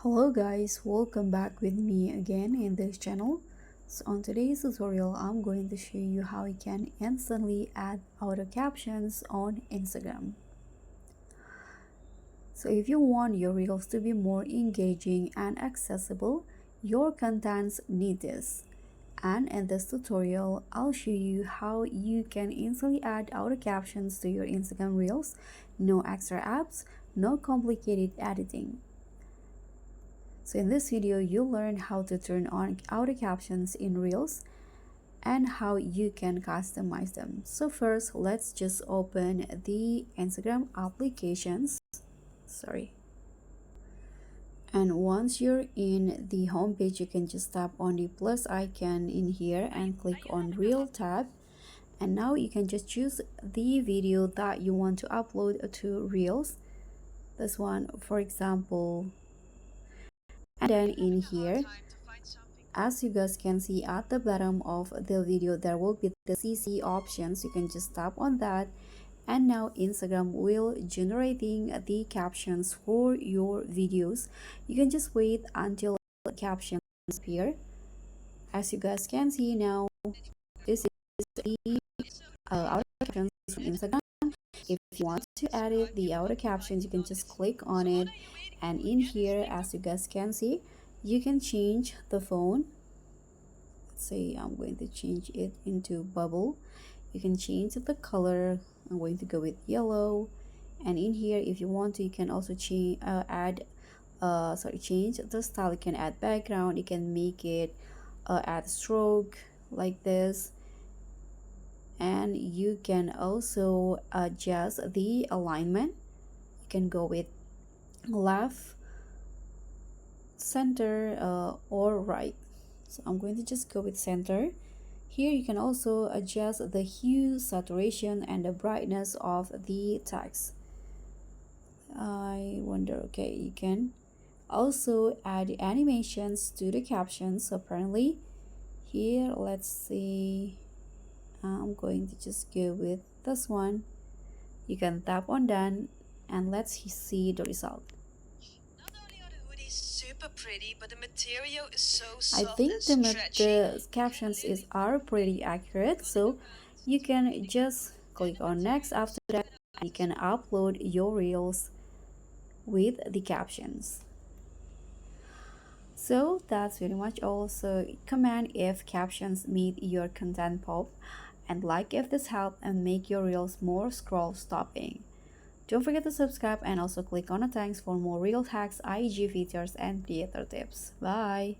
Hello guys, welcome back with me again in this channel. So on today's tutorial, I'm going to show you how you can instantly add auto captions on Instagram. So if you want your reels to be more engaging and accessible, your contents need this. And in this tutorial, I'll show you how you can instantly add auto captions to your Instagram reels. No extra apps, no complicated editing. So in this video, you'll learn how to turn on auto captions in Reels and how you can customize them. So first, let's just open the Instagram applications. And once you're in the home page, you can just tap on the plus icon in here and click on Reel tab. And now you can just choose the video that you want to upload to Reels. This one, for example. And then in here, as you guys can see at the bottom of the video, there will be the CC options. You can just tap on that, and now Instagram will generating the captions for your videos. You can just wait until the captions appear. As you guys can see now, this is the auto captions from Instagram. If you want to edit the auto captions, you can just click on it, and in here, as you guys can see, you can change the phone. Let's say I'm going to change it into bubble. You can change the color. I'm going to go with yellow, and in here, if you want to, you can also change change the style. You can add background, you can make it add stroke like this, and you can also adjust the alignment. You can go with left, center, or right. So I'm going to just go with center. Here you can also adjust the hue, saturation, and the brightness of the text. I wonder, okay, you can also add animations to the captions. Apparently here, let's see, I'm going to just go with this one. You can tap on done, and let's see the result. Not only are the hoodies super pretty, but the material is so I soft and think stretchy. the captions are pretty accurate, so you can just click on next. After that, you can upload your reels with the captions. So that's pretty much all. So comment if captions made your content pop, and like if this helped and make your reels more scroll stopping. Don't forget to subscribe and also click on the thanks for more reel hacks, IG features, and creator tips. Bye!